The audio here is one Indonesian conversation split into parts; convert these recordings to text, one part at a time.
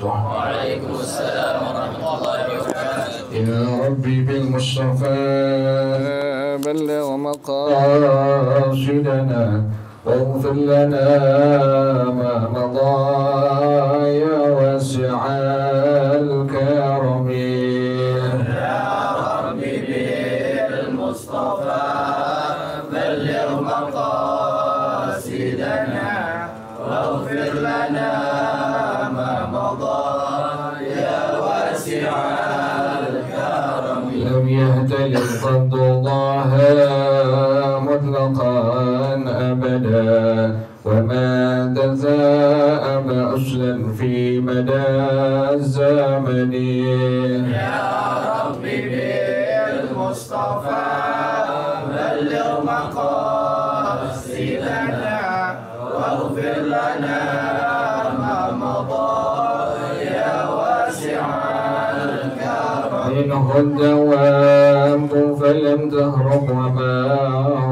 وبركاته. وعليكم السلام ورحمة الله وبركاته. يا ربي بالمصطفى بلغ مقاصدنا واغفر لنا ما مضى يا واسع الكرم. يا ربي بالمصطفى بلغ مقاصدنا واغفر لنا ما مضى يا واسع الكرم. لم يهتلف قد الله مطلقا أبدا وما تثاءب أصلا في مدى الزمن. يا ربي بالمصطفى بلغ مقاصدنا واغفر لنا ما مضى يا واسع الكرم. منه الدواب فلم تهرب وما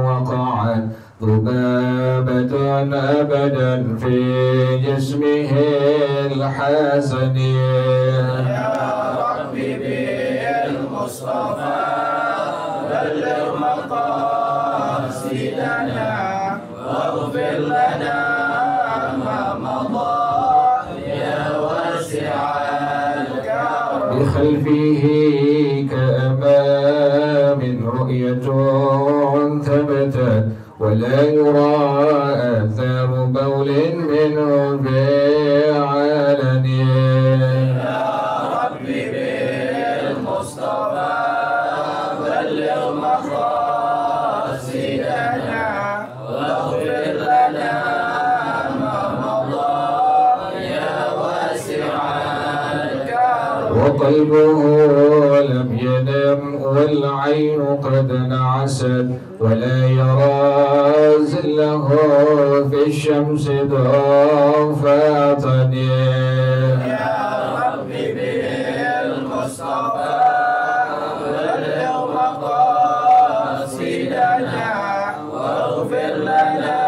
وقعت ذبابة أبدا في جسمه الحسن. يا ربي بالمصطفى بلغ مقاصدنا واغفر لنا ما مضى يا واسع الكرم. بخلفه كأمام رؤية ثبتت ولا يرى آثار بول منه بعلن. يا ربي بالمصطفى بلغ مقاصدنا واغفر لنا ما مضى يا واسع الكرم. وقلبه لم ينم والعين قد نعست ولا يرى زله في الشمس ضفاة. يا ربي بالمصطفى بلغ مقاصدنا واغفر لنا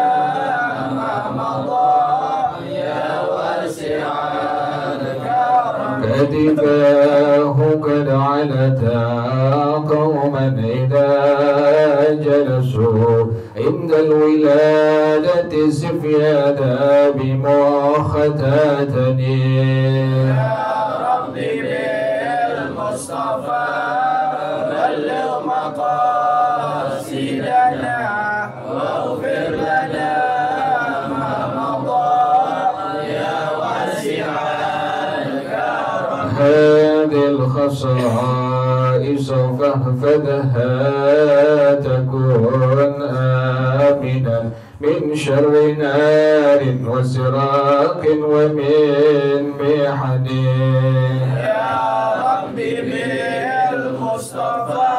ما مضى يا واسع الكرم. كتفاه قد علتا قوما إذا جلسوا عند الولادة سفيادا بمؤختة. يا ربي بالمصطفى بلغ مقاصدنا واغفر لنا ما مضى يا واسع الكرم. هذه الخصائص فاحفظها تكون آمنا من شر نار وسراق ومن محن. يا ربي بالمصطفى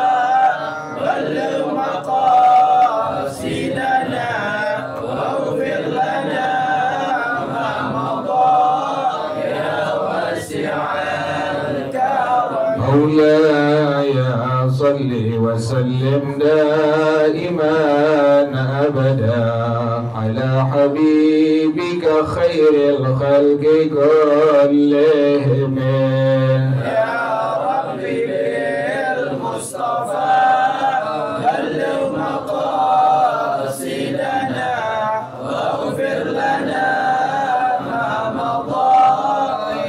بلغ مقاصدنا واغفر لنا ما مضى يا واسع الكرم. مولاي صل وسلم دائما أبدا على حبيبك خير الخلق كلهم. يا ربي بالمصطفى بلغ مقاصدنا واغفر لنا ما مضى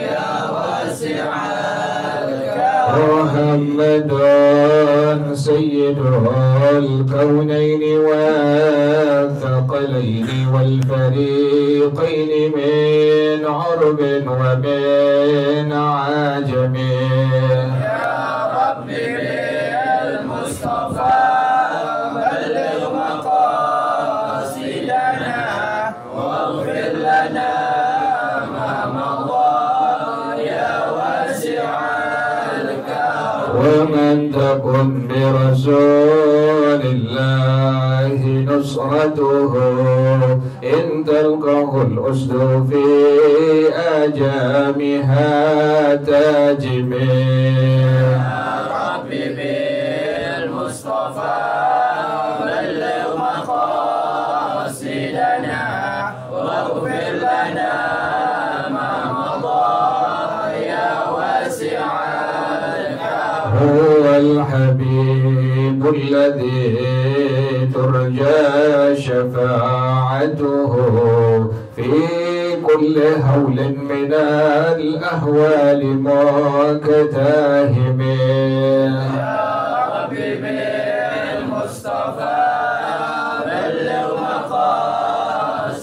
يا واسع الكرم. محمد سيد الكونين والثقلين والفريقين من عرب ومن عجم. يا ربي بالمصطفى بلغ مقاصدنا واغفر لنا ما مضى يا واسع الكرم. ومن تكن برسول الله نصرته إن تلقه الأسد في أجامها تاجم. يا ربي بالمصطفى بلغ مقاصدنا واغفر لنا ما مضى هو الحبيب الذي ترجى شفاعته في كل هول من الأهوال مكتاهم. يا ربي بالمصطفى بلغ مقاصدنا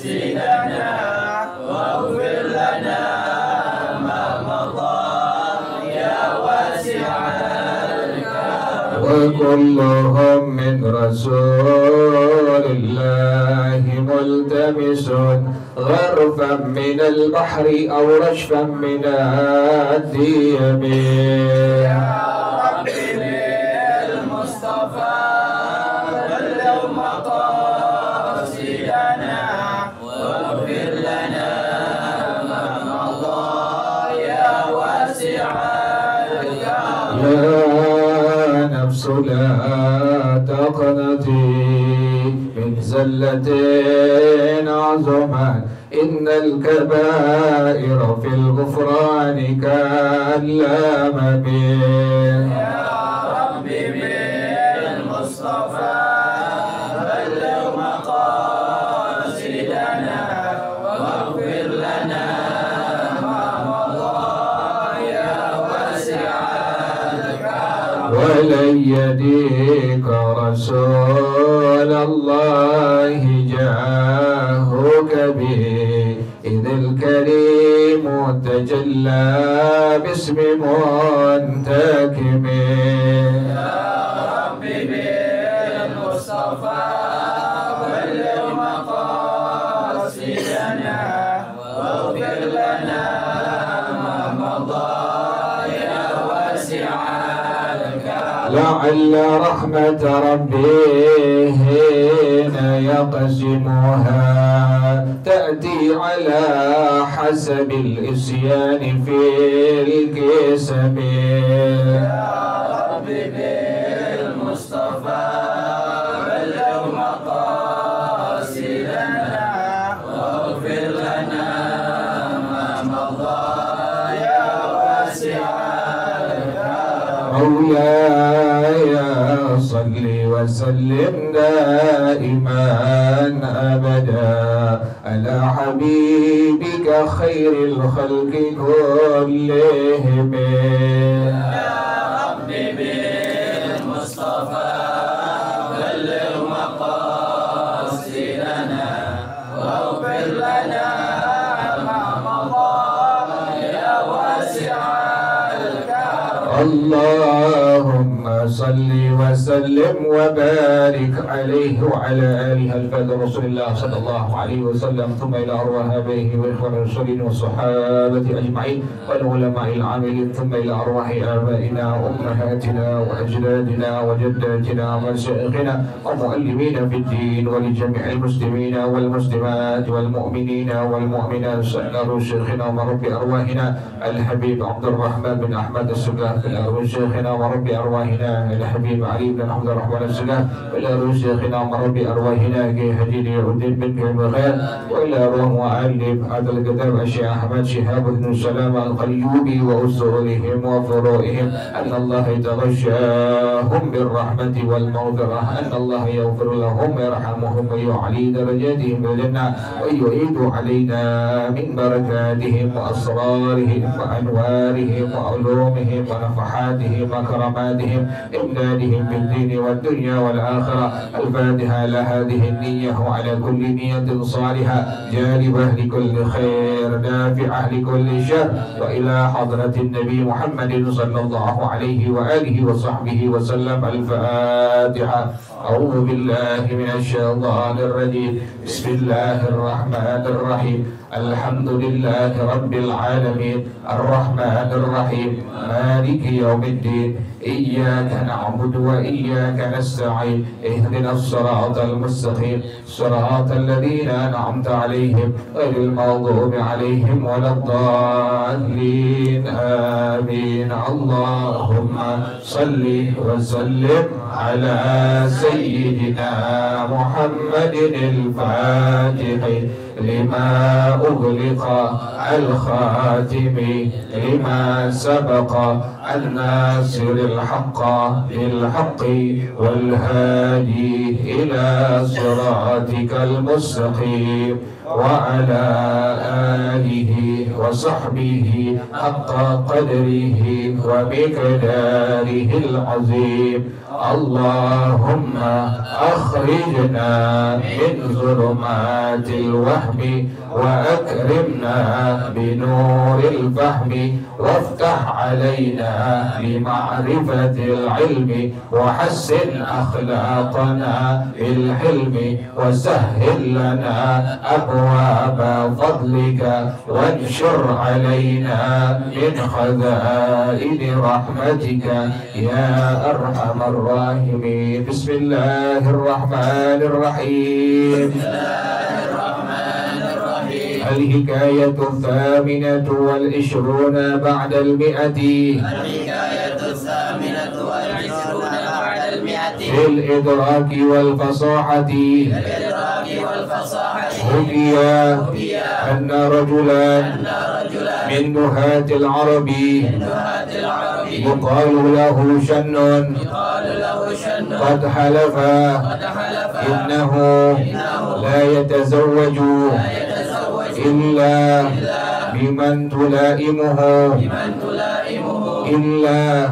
واغفر لنا ما مضى يا واسع الكرم. وكلهم من رسول الله ملتمس غرفا من البحر أو رشفا من الديم. يا ربي بالمصطفى بلغ مقاصدنا واغفر لنا ما مضى يا واسع الكرم. يا نفس لا تقنطي من زلة عظمت إن الكبائر في الغفران كالأمم. يا ربي بالمصطفى بلغ مقاصدنا واغفر لنا ما مضى يا واسع الكرم. ولن يديك رسول الله جاهك به إذ الكريم تجلى باسم منتكم. يا ربي بالمصطفى بلغ مقاصدنا واغفر لنا ما مضى يا واسع الكرم. لعل رحمة ربي حين يقسمها تأتي على حسب الإسيان في القسم. يا ربي بالمصطفى بلغ مقاصدنا واغفر لنا ما مضى يا واسع الكرم. مولاي صل وسلم دائما أبدا على حبيبك خير الخلق كلهم. يا ربي بالمصطفى بلغ مقاصدنا واغفر لنا ما مضى يا واسع الكرم. اللهم صل وسلم وبارك عليه وعلى آله الفضل رسول الله صلى الله عليه وسلم، ثم إلى أرواح آبائه وإخوان المرسلين والصحابة أجمعين والعلماء العاملين، ثم إلى أرواح آبائنا وأمهاتنا وأجدادنا وجداتنا ومشايخنا ومعلمين في الدين، ولجميع المسلمين والمسلمات والمؤمنين والمؤمنات. سأل شيخنا ورب أرواحنا الحبيب عبد الرحمن بن أحمد السقاف، إلى أرواح شيخنا ورب أرواحنا الحبيب علي بن عبد الرحمن السقاف، وإلى أرواح شيخنا ورب أرواحنا كي هديني الدين بن بخير، وإلى أرواح مؤلف هذا الكتاب الشيخ أحمد شهاب بن سلام القليوبي وأصولهم وفروعهم، أن الله يتغشاهم بالرحمة والمغفرة، أن الله يغفر لهم ويرحمهم ويعلي درجاتهم بالجنة، ويعيد علينا من بركاتهم وأسرارهم وأنوارهم وعلومهم ونفحاتهم وكراماتهم إمدادهم في الدين والدنيا والآخرة. الفاتحة على هذه النية وعلى كل نية صالحة جالبة لكل خير نافعة لكل شر، وإلى حضرة النبي محمد صلى الله عليه وآله وصحبه وسلم. الفاتحة. أعوذ بالله من الشيطان الرجيم. بسم الله الرحمن الرحيم. الحمد لله رب العالمين الرحمن الرحيم مالك يوم الدين. إياك نعبد وإياك نستعين. اهدنا الصراط المستقيم صراط الذين أنعمت عليهم غير المغضوب عليهم ولا الضالين. آمين. اللهم صل وسلم على سيدنا محمد الفاتح لما أغلق الخاتم لما سبق الناصر الحق بالحق والهادي إلى صراطك المستقيم وعلى آله وصحبه حق قدره ومقداره العظيم. اللهم أخرجنا من ظلمات الوهم وأكرمنا بنور الفهم وافتح علينا بمعرفة العلم وحسن أخلاقنا بالحلم وسهل لنا أبواب فضلك وانشر علينا من خزائن رحمتك يا أرحم الراحمين. بسم الله الرحمن الرحيم. الحكاية الثامنة والعشرون بعد المئة. الحكاية الثامنة والعشرون بعد المئة. في الإدراك والفصاحة. حكي أن رجلا من نهاة العرب يقال له شن قد حلف إنه لا يتزوج إلا بمن تلائمه إلا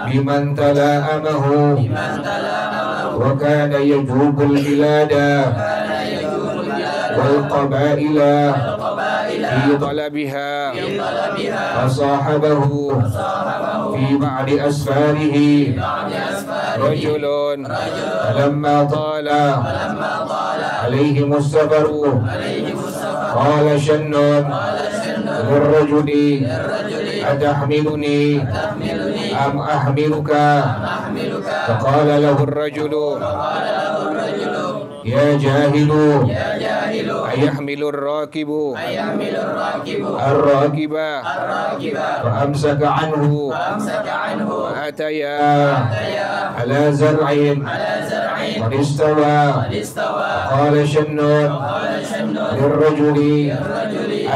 بمن تلائمه وكان يجوب البلاد والقبائل في طلبها فصاحبه في بعد أسفاره رجل فلما طال عليهم السفر قال شن للرجل أتحملني أم أحملك؟ فقال له الرجل يا جاهل أيحمل الراكب الراكب؟ فأمسك عنه فأتيا على زرع قد استوى قال شن للرجل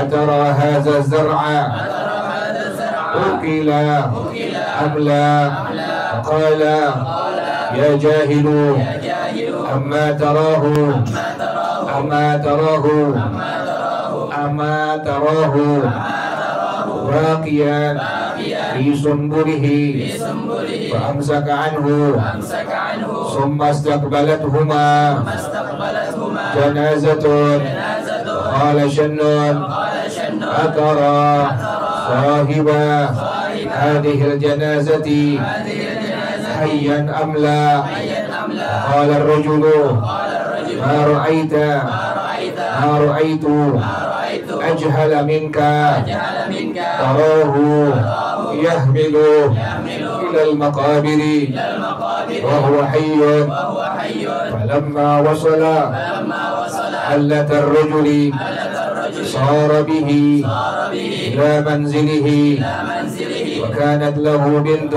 أترى هذا الزرع أكل أم لا؟ قال يا جاهل أما تراه راقيا في سنبله فأمسك عنه ثم استقبلتهما جنازة قال شن أترى صاحب هذه الجنازة حيا أم لا؟ قال الرجل ما رأيت أجهل منك تراه يحمل إلى المقابر وهو حي. فلما وصل حلة الرجل صار به إلى منزله وكانت له بنت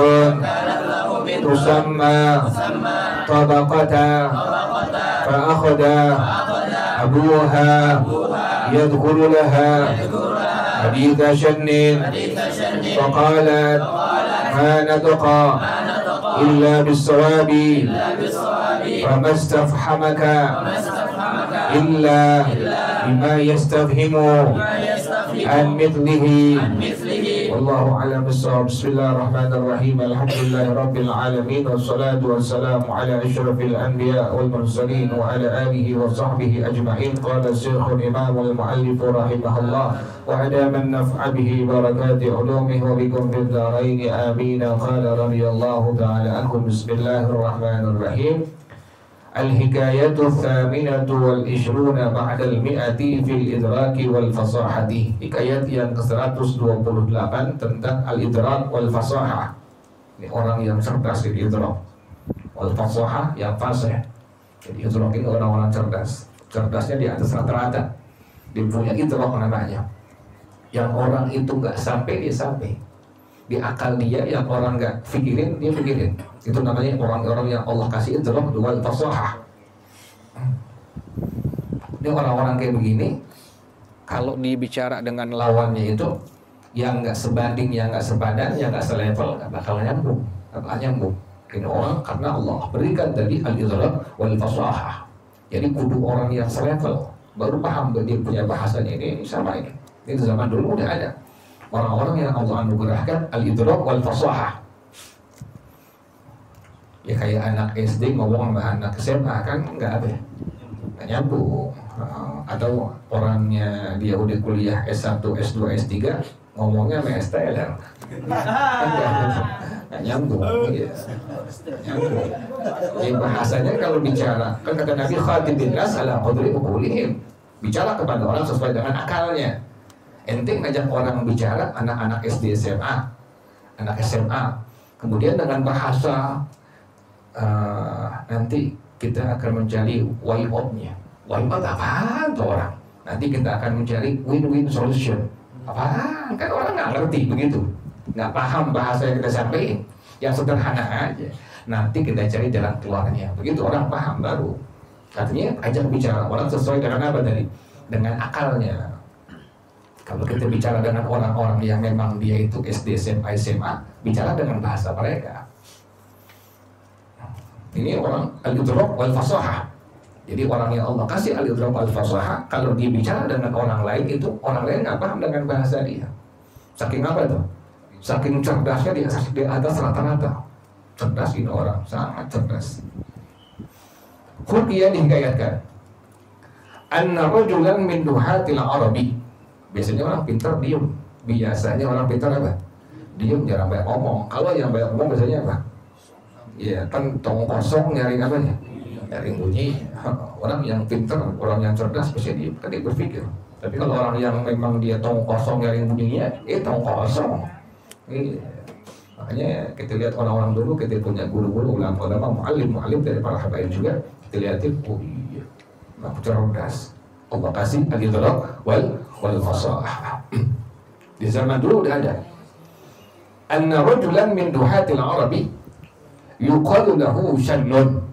تسمى طبقة فأخذ أبوها يذكر لها حديث شن فقالت ما نطق إلا بالصواب فما استفحمك إلا بما يستفهم عن مثله. والله أعلم بالصواب. بسم الله الرحمن الرحيم. الحمد لله رب العالمين والصلاة والسلام على أشرف الأنبياء والمرسلين وعلى آله وصحبه أجمعين. قال الشيخ الإمام المؤلف رحمه الله وأدام النفع به بركات علومه وبكم في الدارين آمين. قال رضي الله تعالى عنكم. بسم الله الرحمن الرحيم. الحكاية الثامنة والعشرون بعد المئة في الإدراك والفصاحة. Hikayat yang ke-128 tentang al-idrak wal fasahah. Ini orang yang cerdas di idrak. Wal fasahah yang fasih. Jadi idrak ini orang-orang cerdas. Cerdasnya di atas rata-rata. Dia punya idrak namanya. Yang orang itu nggak sampai, dia sampai. Di akal dia yang orang nggak pikirin, dia pikirin. Itu namanya orang-orang yang Allah kasih idrak wal fasahah. Ini orang-orang kayak begini Kalau dibicara dengan lawannya itu yang nggak sebanding, yang nggak sepadan, yang nggak selevel, nggak bakal nyambung. Ini orang karena Allah berikan tadi al-idrak wal fasahah. Jadi kudu orang yang selevel baru paham dia punya bahasanya ini sama ini. Ini zaman dulu udah ada orang-orang yang Allah anugerahkan al-idrak wal fasahah. Ya kayak anak SD ngomong sama anak SMA kan nggak nyambung. Atau orangnya dia udah kuliah S1, S2, S3 ngomongnya sama STL kan nggak nyambung. Ya. Nyambung. Jadi bahasanya kalau bicara kan kata Nabi khatibin nas ala qadri uqulihim, bicara kepada orang sesuai dengan akalnya. Ente ngajak orang bicara anak-anak SD SMA, anak SMA, kemudian dengan bahasa nanti kita akan mencari way out-nya. Way out apaan tuh orang? Nanti kita akan mencari win-win solution. Apaan? Kan orang nggak ngerti begitu, nggak paham bahasa yang kita sampaikan. Yang sederhana aja. Nanti kita cari jalan keluarnya. Begitu orang paham baru. Artinya ajak bicara orang sesuai dengan apa tadi? Dengan akalnya. Kalau kita bicara dengan orang-orang yang memang dia itu SD, SMA, bicara dengan bahasa mereka. Ini orang al-idrak wal fasahah. Jadi orang yang Allah kasih al-idrak wal fasahah, kalau dia bicara dengan orang lain itu orang lain nggak paham dengan bahasa dia. Saking apa tuh? Saking cerdasnya di atas rata-rata. Cerdas ini orang, sangat cerdas. Hukiyah dihikayatkan anna rajulan min duhatil Arabi. Biasanya orang pintar diem. Biasanya orang pintar apa? Diem, jarang banyak ngomong. Kalau yang banyak ngomong biasanya apa? Ya kan tong kosong nyari apa ya? Nyari bunyi. Orang yang pintar, orang yang cerdas pasti diem, kan dia berpikir. Tapi kalau orang yang memang dia tong kosong nyari bunyinya, tong kosong. Makanya kita lihat orang-orang dulu, kita punya guru-guru, ulama-ulama, mu'alim dari para habaib juga. Kita lihatin, oh iya, aku cerdas. Allah kasih al-idrak wal fasahah. Di zaman dulu udah ada. Anna rajulan min duhatil Arabi yuqalu lahu shannun.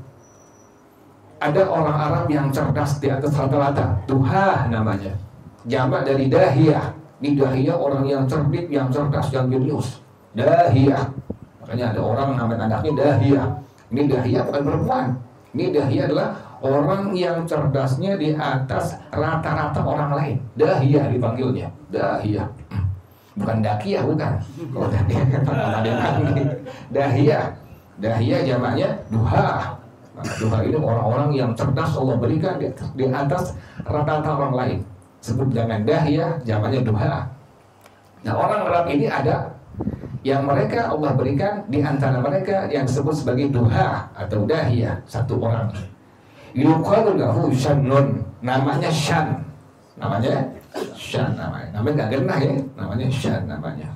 Ada orang Arab yang cerdas di atas rata-rata. Duhah namanya. Jamak dari dahiyah. Ini dahiyah orang yang cerdik, yang cerdas, yang jenius. Dahiyah. Makanya ada orang namanya anaknya dahiyah. Ini dahiyah bukan perempuan. Ini dahiyah adalah orang yang cerdasnya di atas rata-rata orang lain. Dahiyah dipanggilnya. Dahiyah. Bukan dakiyah, bukan. Kalau dahiyah. Dahiyah jamaknya duha. Duha ini orang-orang yang cerdas Allah berikan di atas rata-rata orang lain. Sebut dengan dahiyah, jamaknya duha. Nah orang Arab ini ada yang mereka Allah berikan di antara mereka yang disebut sebagai duha atau dahiyah, satu orang. Yuqalu lahu shannun, namanya Shan. Namanya Shan namanya. Namanya enggak genah ya, namanya Shan namanya.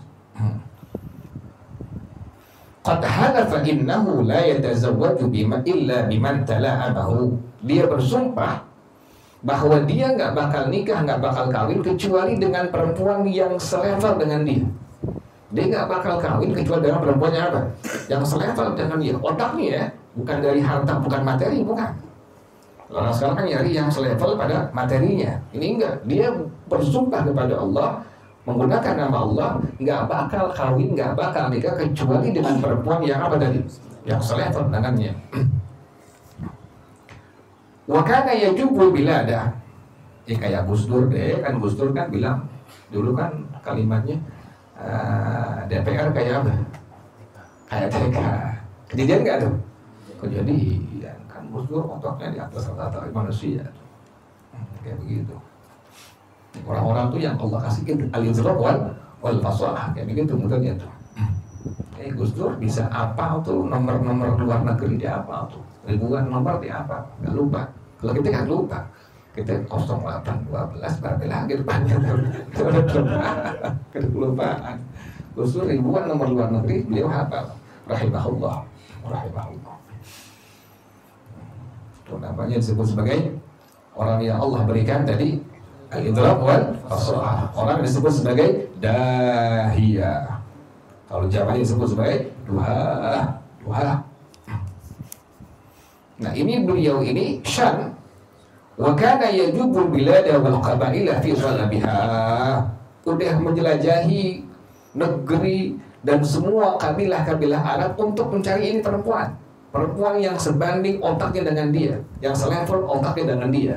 Qad halafa innahu la yatazawwaju illa biman tala'abahu. Dia bersumpah bahwa dia nggak bakal nikah, nggak bakal kawin kecuali dengan perempuan yang selevel dengan dia. Dia nggak bakal kawin kecuali dengan perempuannya apa? Yang selevel dengan dia. Otaknya ya, bukan dari harta, bukan materi, bukan. Orang sekarang kan nyari yang selevel pada materinya. Ini enggak. Dia bersumpah kepada Allah menggunakan nama Allah, nggak bakal kawin, nggak bakal nikah kecuali dengan perempuan yang apa tadi? Yang selevel dengannya. Wa kana yajubu bilada. Ya kayak Gus Dur deh, kan Gus Dur kan bilang dulu kan kalimatnya DPR kayak apa? Kayak TK. Kejadian nggak tuh? Kejadian kan Gus Dur otaknya di atas rata-rata manusia. Kayak begitu. Orang-orang tuh yang Allah kasih al-idrak wal fasahah kayak begitu modelnya tuh. Gus Dur bisa apa tuh nomor-nomor luar negeri dia apa tuh, ribuan nomor dia apa, nggak lupa. Kalau kita kan lupa, kita 0812 berapa lagi depannya tuh kelupaan. Gus Dur ribuan nomor luar negeri beliau hafal. Rahimahullah. Itu namanya disebut sebagai orang yang Allah berikan tadi al-idrak wal fasahah. Orang disebut sebagai dahiyah. Kalau jamaknya disebut sebagai duha. Nah ini beliau ini Shan Wa kana yajubul bilada wal qabaila fi talabiha. Udah menjelajahi negeri dan semua kabilah-kabilah Arab untuk mencari ini perempuan. Perempuan yang sebanding otaknya dengan dia, yang selevel otaknya dengan dia,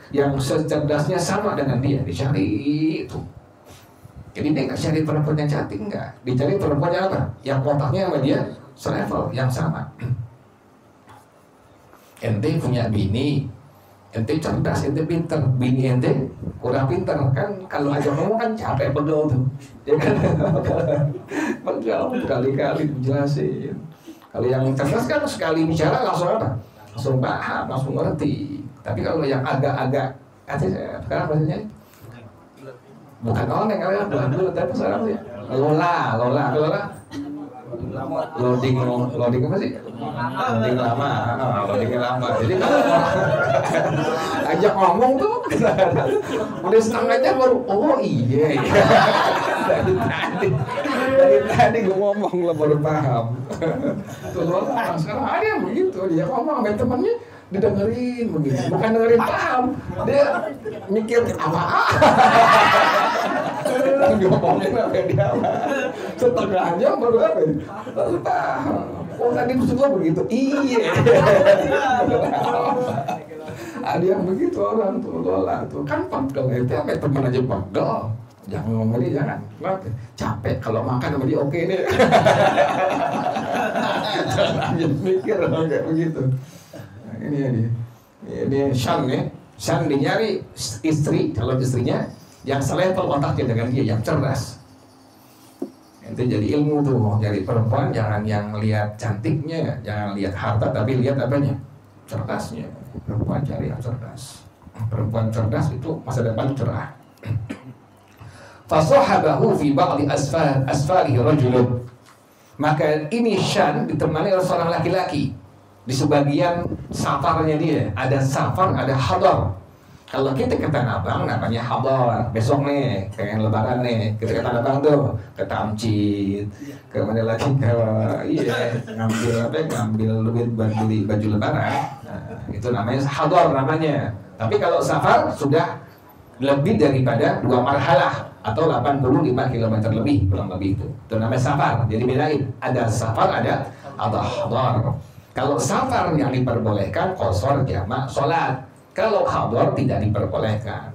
yang secerdasnya sama dengan dia, dicari itu. Jadi dia nggak cari perempuan yang cantik, enggak. Dicari perempuan yang apa? Yang otaknya sama dia selevel, yang sama. Ente punya bini, ente cerdas, ente pinter, bini ente kurang pinter kan? Kalau aja ngomong kan capek pegel tuh, ya kan? Pegel kali-kali jelasin. Kalau yang cerdas kan sekali bicara langsung apa? Langsung paham, langsung ngerti. Tapi kalau yang agak-agak, sekarang bahasanya bukan oneng, kalau bukan dulu, tapi sekarang ya lola. Loading apa sih? Loading lama. Jadi kalau ajak ngomong tuh, udah setengah jam baru, oh iya. Dari tadi gue ngomong lah baru paham. Tuh lola, sekarang ada yang begitu, dia ngomong sama temannya, didengerin begitu, bukan dengerin paham, dia mikir apa? Diomongin apa dia? Setengah jam baru apa? Baru paham. Oh tadi semua begitu, iya. Ada yang begitu orang tuh lola tuh kan pegel itu apa teman aja pegel. Jangan ngomong dia jangan. Kenapa? Capek kalau makan sama dia oke deh. Jangan mikir kayak begitu. Ini Shan ya. Shan dinyari istri, calon istrinya yang selevel otaknya dengan dia, yang cerdas. Itu jadi ilmu tuh, jadi perempuan jangan yang lihat cantiknya, jangan lihat harta, tapi lihat apanya? Cerdasnya. Perempuan cari yang cerdas. Perempuan cerdas itu masa depan cerah. Fasahabahu fi ba'di asfarihi rajulun. Maka ini Shan ditemani oleh seorang laki-laki. Di sebagian safarnya dia ada safar, ada hadar. Kalau kita ke Tanah Abang namanya hadar. Besok nih, pengen lebaran nih, kita ke Tanah Abang tuh, ke Tamcid, ke mana lagi, ngambil duit buat beli baju lebaran. Nah, itu namanya hadar namanya. Tapi kalau safar sudah lebih daripada 2 marhalah atau 85 km lebih, kurang lebih itu. Itu namanya safar. Jadi bedain, ada safar, ada hadar. Kalau safar yang diperbolehkan, qashar jamak sholat. Kalau hadar tidak diperbolehkan.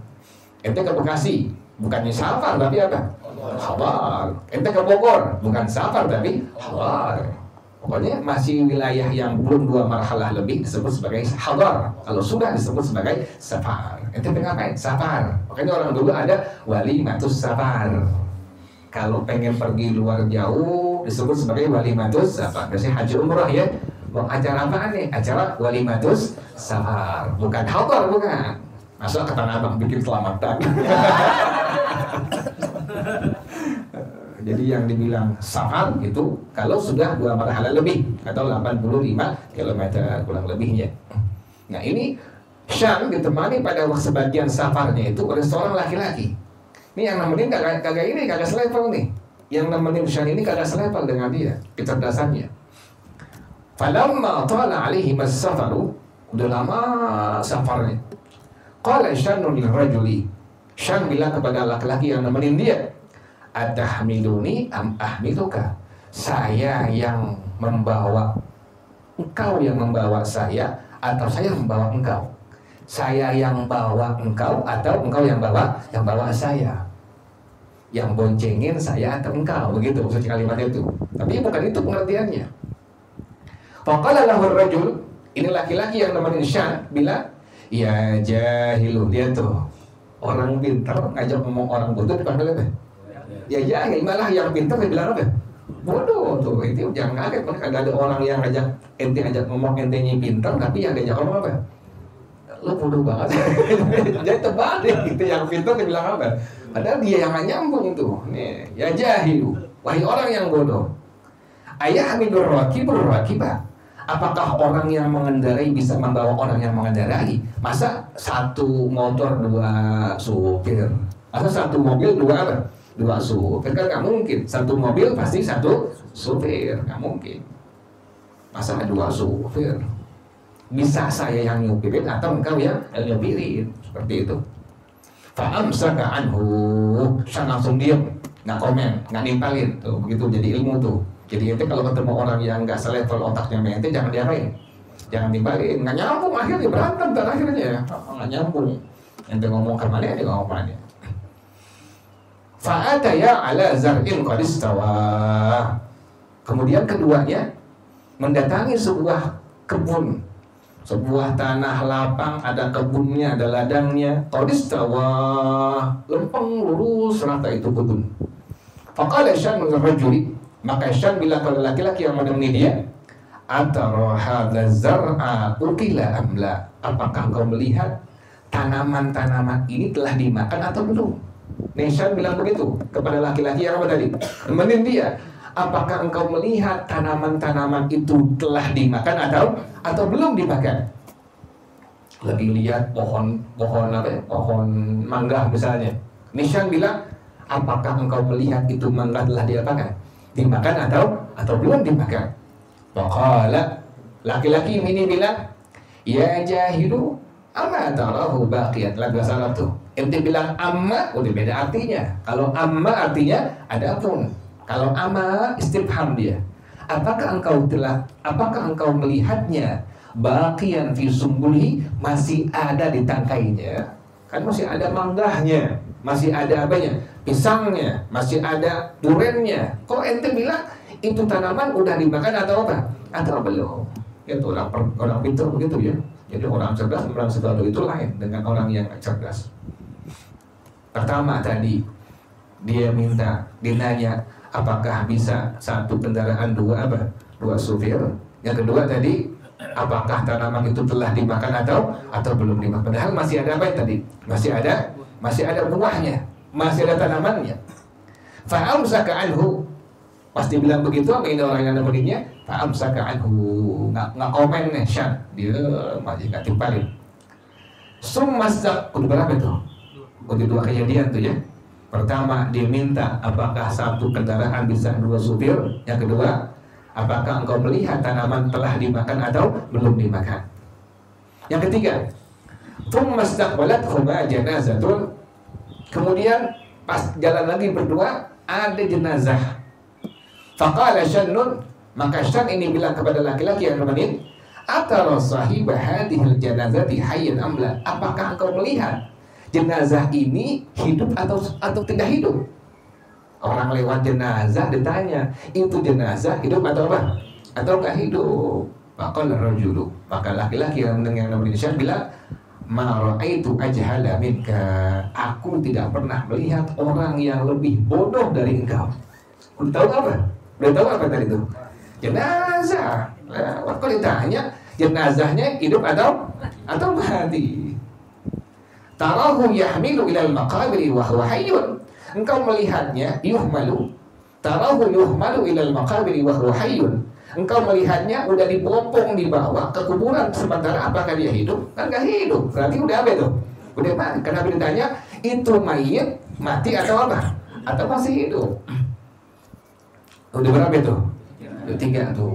Ente ke Bekasi, bukannya safar tapi apa? Hadar. Ente ke Bogor, bukan safar tapi hadar. Pokoknya masih wilayah yang belum 2 marhalah lebih disebut sebagai hadar. Kalau sudah disebut sebagai safar. Ente ngapain? Safar. Makanya orang dulu ada walimatus safar. Kalau pengen pergi luar jauh disebut sebagai walimatus safar. Biasanya haji umrah ya. Acara apaan nih? Acara walimatus safar. Bukan hadar, bukan. Masuk ke Tanah Abang bikin selamatan. Jadi yang dibilang safar itu kalau sudah 2 marhalah lebih atau 85 km kurang lebihnya. Nah ini Shan ditemani pada sebagian safarnya itu oleh seorang laki-laki. Ini yang nemenin kagak selevel nih. Yang nemenin Shan ini kagak selevel dengan dia, kecerdasannya. Falamma tala alaihi as-safaru, udah lama safarnya. Qala Shanun lirrajuli. Shan bilang kepada laki-laki yang nemenin dia, "Atahmiluni am ahmiluka?" Saya yang membawa engkau yang membawa saya atau saya membawa engkau? Saya yang bawa engkau atau engkau yang bawa saya? Yang boncengin saya atau engkau? Begitu maksud kalimat itu. Tapi bukan itu pengertiannya. Faqala lahu ar-rajul, ini laki-laki yang nemenin Shan bilang, "Ya jahilu." Dia tuh orang pintar ngajak ngomong orang bodoh dipanggil apa? Ya jahil, malah yang pintar dia bilang apa? Bodoh tuh. Itu jangan kaget, kagak ada orang yang ngajak ngomong entenya pintar, tapi yang diajak ngomong apa? Lo bodoh banget. Jadi terbalik gitu, yang pintar dia bilang apa? Padahal dia yang nggak nyambung tuh. Nih, ya jahilu, wahai orang yang bodoh. Ayah hamidur rakibah. Apakah orang yang mengendarai bisa membawa orang yang mengendarai? Masa satu motor 2 supir? Masa satu mobil 2 apa? 2 supir? Kan nggak mungkin. Satu mobil pasti 1 supir, nggak mungkin. Masa 2 supir? bisa saya yang nyupirin atau engkau yang nyupirin, seperti itu. Fa'amsaka anhu, Syan langsung diam, nggak komen, nggak nimpalin, tuh begitu jadi ilmu tuh. Jadi ente kalau ketemu orang yang nggak selevel otaknya sama ente, jangan diapain, jangan nimpalin, nggak nyambung akhirnya berantem terakhirnya, nggak nyambung. Ente ngomong kemana, dia ngomong kemana. Fa'ataya ala zar'in qad istawa. Kemudian keduanya mendatangi sebuah kebun, sebuah tanah lapang, ada kebunnya, ada ladangnya. Qad istawa, lempeng lurus rata itu kebun. Faqala Syan min rajuli, maka Syan bilang kepada laki-laki yang menemani dia, atara hadza zar'a ukila amla, apakah kau melihat tanaman-tanaman ini telah dimakan atau belum? Syan bilang begitu kepada laki-laki yang apa tadi? Nemenin dia. Apakah engkau melihat tanaman-tanaman itu telah dimakan atau belum dimakan? Lagi lihat pohon apa ya? Pohon mangga misalnya. Syan bilang, apakah engkau melihat itu mangga telah dimakan atau belum dimakan? Faqala, laki-laki ini bilang, ya jahilu amma tarahu baqiyan. Lagu bahasa Arab tuh. Ente bilang amma, udah beda artinya. Kalau amma artinya adapun. Kalau amma istifham dia. Apakah engkau melihatnya baqiyan fi sumbuli, masih ada di tangkainya? Kan masih ada manggahnya, masih ada apanya? Pisangnya, masih ada durennya. Kok ente bilang itu tanaman udah dimakan atau apa? Atau belum? Itu orang pintar begitu ya. Jadi orang cerdas, orang selalu itu lain dengan orang yang cerdas. Pertama tadi dia dinanya apakah bisa satu kendaraan dua supir. Yang kedua tadi, apakah tanaman itu telah dimakan atau belum dimakan. Padahal masih ada apa tadi? Masih ada buahnya, masih ada tanamannya. Fa'amsaka anhu, pasti bilang begitu apa ini orang yang namanya? Fa'amsaka anhu, nggak komen nih Syan, dia masih nggak timpalin. Summasak, udah berapa itu? Udah dua kejadian tuh ya. Pertama dia minta apakah satu kendaraan bisa dua supir. Yang kedua, apakah engkau melihat tanaman telah dimakan atau belum dimakan. Yang ketiga, tsumastaqbalathuma janazatun. Kemudian pas jalan lagi berdua ada jenazah. Faqala Syannun, maka Syan ini bilang kepada laki-laki yang nemenin, atara sahiba hadhil janazati hayyan amla, apakah engkau melihat jenazah ini hidup atau tidak hidup? Orang lewat jenazah ditanya, itu jenazah hidup atau apa? Atau enggak hidup? Faqala rajulu, maka laki-laki yang namanya Syan bilang, ma ra'aitu ajhala minka, aku tidak pernah melihat orang yang lebih bodoh dari engkau. Udah tahu apa? Udah tahu apa tadi itu? Jenazah. Waktu ditanya, jenazahnya hidup atau mati? Tarahu yahmilu ilal maqabiri wa huwa hayyun. Engkau melihatnya tarahu yuhmalu ilal maqabiri wa huwa hayyun. Engkau melihatnya udah dibopong dibawa ke kuburan, sementara apakah dia hidup? Kan enggak hidup. Berarti udah apa itu? Udah mati. Kenapa ditanya itu mayit mati atau apa? Atau masih hidup? Udah berapa itu? Tiga tuh.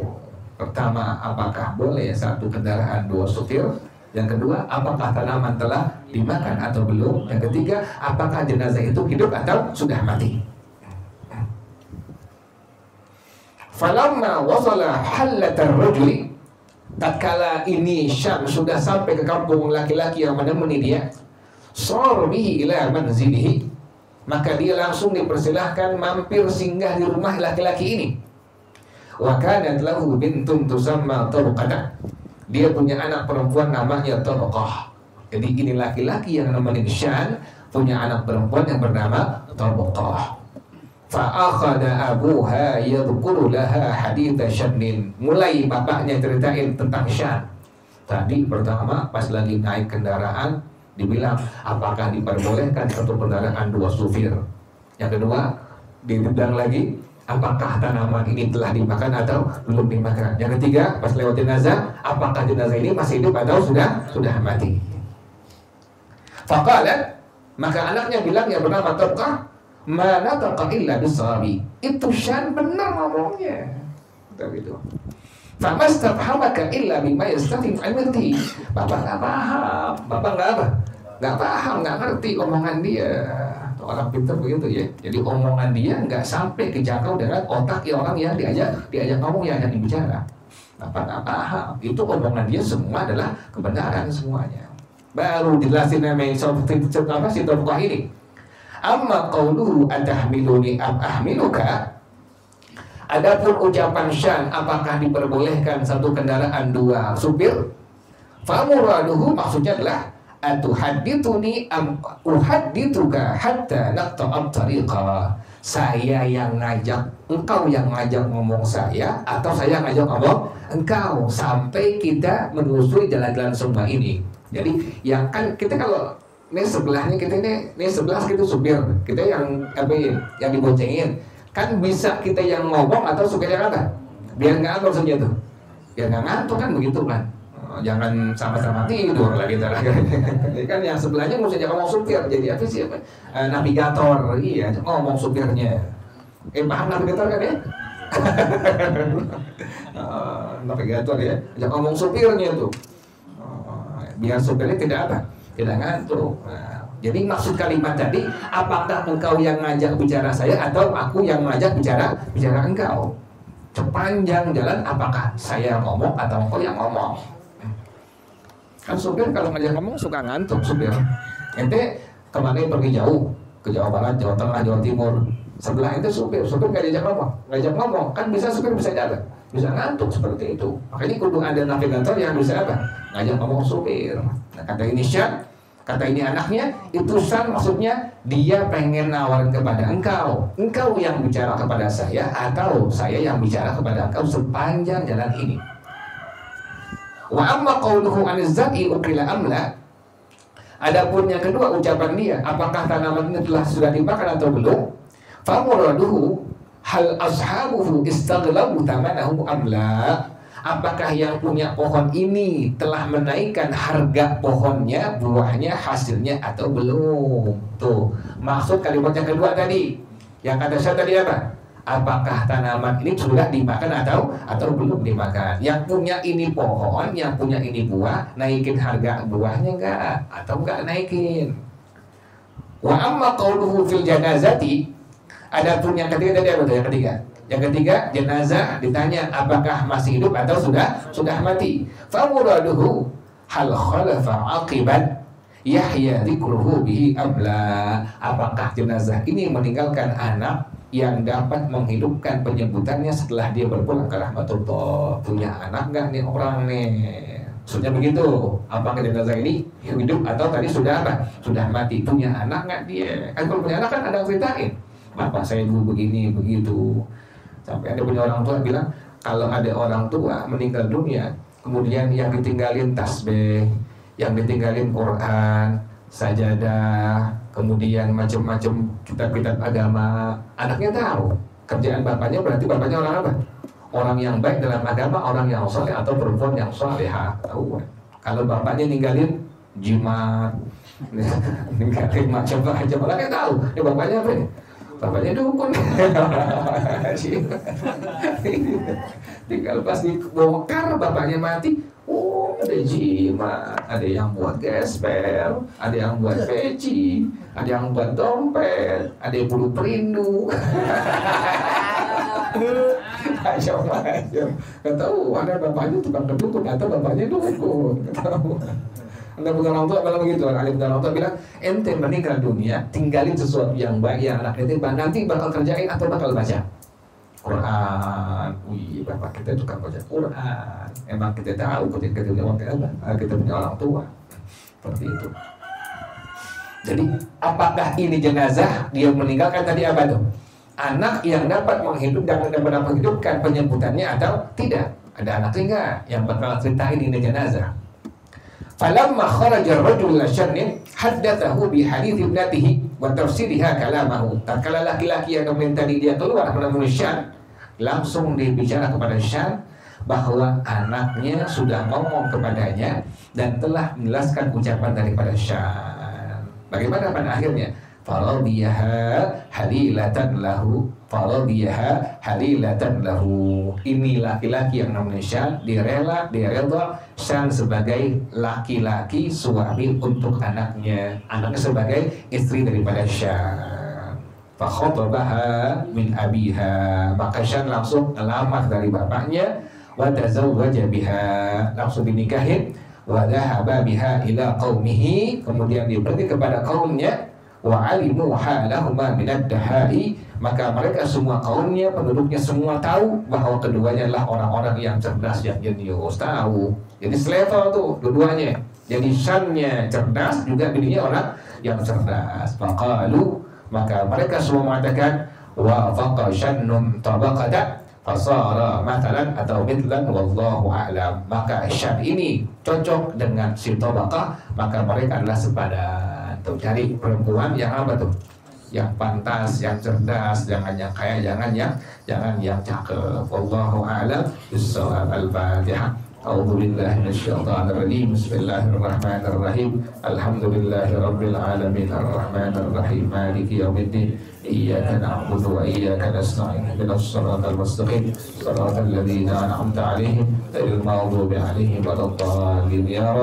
Pertama, apakah boleh satu kendaraan dua supir? Yang kedua, apakah tanaman telah dimakan atau belum? Yang ketiga, apakah jenazah itu hidup atau sudah mati? Falamma wasala hallatar rajuli, tatkala ini Syan sudah sampai ke kampung laki-laki yang menemani dia, sar bihi ila manzilihi, maka dia langsung dipersilahkan mampir singgah di rumah laki-laki ini. Wa kanat lahu bintun tusamma Tarqah. Dia punya anak perempuan namanya Tarqah. Jadi ini laki-laki yang nemenin Syan punya anak perempuan yang bernama Tarqah. Fa'akhada abuha yadhkuru laha haditha Syannin. Mulai bapaknya ceritain tentang Syan. Tadi pertama pas lagi naik kendaraan dibilang apakah diperbolehkan satu kendaraan dua supir. Yang kedua dibilang lagi apakah tanaman ini telah dimakan atau belum dimakan. Yang ketiga pas lewat jenazah, apakah jenazah ini masih hidup atau sudah mati. Faqalat, maka anaknya bilang yang bernama Tarqah, mana taqa illa bisabi. Itu Syan benar ngomongnya. Begitu. famastafhamaka illa bima yastatim al-mirti. Bapak nggak paham, bapak nggak apa? Nggak paham, nggak ngerti omongan dia. Orang pintar begitu ya. Jadi omongan dia nggak sampai kejangkau dengan otak orang yang diajak ngomong, yang bicara. Bapak nggak paham. Itu omongan dia semua adalah kebenaran semuanya. Baru dijelasin namanya si tokoh ini. Amma qauluhu atahmiluni am ahmiluka. Adapun ucapan syan, apakah diperbolehkan satu kendaraan dua supir? Famuraduhu, maksudnya adalah atuhaddithuni am uhaddithuka hatta naqta'at tariqa. Saya yang ngajak, engkau yang ngajak ngomong saya, atau saya ngajak ngomong engkau, sampai kita menelusuri jalan-jalan semua ini. Jadi yang kan kita kalau ini sebelahnya kita ini sebelah kita supir, kita yang yang diboncengin, kan bisa kita yang ngomong atau supir yang apa? Biar nggak ngantuk saja tuh, biar nggak ngantuk kan begitu kan. Jangan sama-sama tidur lah kita. Jadi kan yang sebelahnya mesti ngomong supir, jadi apa sih? Navigator, iya ngomong supirnya. Paham navigator kan ya? Navigator ya, jangan ngomong supirnya tuh. Biar supirnya tidak apa? Tidak ngantuk. Nah, jadi maksud kalimat tadi, apakah engkau yang ngajak bicara saya atau aku yang ngajak bicara engkau? Sepanjang jalan apakah saya ngomong atau engkau yang ngomong? Kan supir kalau ngajak ngomong suka ngantuk supir. Ente kemana pergi jauh, ke Jawa Barat, Jawa Tengah, Jawa Timur, sebelah itu supir nggak diajak ngomong, kan bisa supir bisa jalan, bisa ngantuk seperti itu. Makanya kudu ada navigator yang bisa apa? Ngajak ngomong supir. Nah, kata ini Syam, kata ini anaknya, itu Syam maksudnya dia pengen nawarin kepada engkau yang bicara kepada saya atau saya yang bicara kepada engkau sepanjang jalan ini. Wa amma qauluhu anizzati ukila amla. Adapun yang kedua ucapan dia, apakah tanaman ini sudah dimakan atau belum? Famuraduhu hal ashabuhu istaghlabu tamanahu amla. Apakah yang punya pohon ini telah menaikkan harga pohonnya, buahnya, hasilnya atau belum? Tuh, maksud kalimat yang kedua tadi. Yang kata saya tadi apa? Apakah tanaman ini sudah dimakan atau belum dimakan? Yang punya ini pohon, yang punya ini buah, naikin harga buahnya enggak atau enggak naikin? Wa amma qauluhu fil janazati. Adapun yang ketiga tadi apa tuh? Yang ketiga jenazah ditanya apakah masih hidup atau sudah mati. Fa muraduhu hal khalafa aqibat Yahya dzikruhu bihi amla. Apakah jenazah ini meninggalkan anak yang dapat menghidupkan penyebutannya setelah dia berpulang ke rahmatullah? Punya anak nggak nih orang nih? Maksudnya begitu. Apakah jenazah ini hidup atau tadi sudah apa? Sudah mati? Punya anak nggak dia? Kan kalau punya anak kan ada yang ceritain, bapak saya dulu begini begitu. Sampai ada punya orang tua bilang, kalau ada orang tua meninggal dunia, kemudian yang ditinggalin tasbih, yang ditinggalin Quran, sajadah, kemudian macam-macam kitab-kitab agama, anaknya tahu kerjaan bapaknya, berarti bapaknya orang apa? Orang yang baik dalam agama, orang yang soleh atau perempuan yang solehah, tahu. Kalau bapaknya ninggalin jimat, ninggalin macam-macam, anaknya tahu. Ini bapaknya apa nih? Bapaknya dukun. Tinggal pas dibongkar bapaknya mati, ada jimat, ada yang buat gesper, ada yang buat peci, ada yang buat dompet, ada yang bulu perindu. Macam-macam. Gak tahu ada bapaknya tukang kedukun atau bapaknya dukun. Gak tahu. Anda punya orang tua kalau begitu, ada orang tua bilang, ente meninggal dunia, tinggalin sesuatu yang baik yang anak ente nanti bakal kerjain atau bakal baca Quran. Wih, bapak kita tukang baca Quran. Emang kita tahu ketika kita punya orang tua seperti itu. Jadi apakah ini jenazah dia meninggalkan tadi apa tuh? Anak yang dapat menghidupkan dan menghidupkan penyebutannya atau tidak? Ada anak enggak yang bakal ceritain ini jenazah? Falamma kharaja ar-rajul ila-syannin haddatsahu bi hadits ibnatihi wa tafsiriha kalamahu. Tatkala laki-laki yang tadi dia keluar menemui Syan, langsung dibicara kepada Syan bahwa anaknya sudah ngomong kepadanya dan telah menjelaskan ucapan daripada Syan. Bagaimana pada akhirnya? faradiyaha halilatan lahu, faradiyaha halilatan lahu. Ini laki-laki yang namanya Shan, dia reda Shan sebagai laki-laki suami untuk anaknya sebagai istri daripada Shan. Fakhotabaha min abiha, maka Shan langsung ngelamar dari bapaknya, wa tazawwaja biha, langsung dinikahin, wa dhahaba biha ila qaumihi, kemudian dia pergi kepada kaumnya, wa alimu halahuma minad dahai, maka mereka semua kaumnya, penduduknya semua tahu bahwa keduanya adalah orang-orang yang cerdas, yang jenius, tahu. Jadi selevel tuh dua-duanya. Jadi Shannya cerdas, juga bininya orang yang cerdas. Faqalu, maka mereka semua mengatakan, wa faqa Shannun tabaqata fasara matalan atau mitlan wallahu a'lam. Maka Shan ini cocok dengan si tabaqah, maka mereka adalah sepadan. Tuh, cari perempuan yang apa tuh? Yang pantas, yang cerdas, jangan yang kaya, jangan yang cakep. Wallahu a'lam bissawab. Al-Fatihah. A'udzu billahi minasyaitonir rajim. Bismillahirrahmanirrahim. Alhamdulillahirabbil alamin arrahmanir rahim maliki yaumiddin. Iyyaka na'budu wa iyyaka nasta'in. Ihdinas siratal mustaqim. Shiratal ladzina an'amta 'alaihim ghairil maghdubi 'alaihim waladdallin. Ya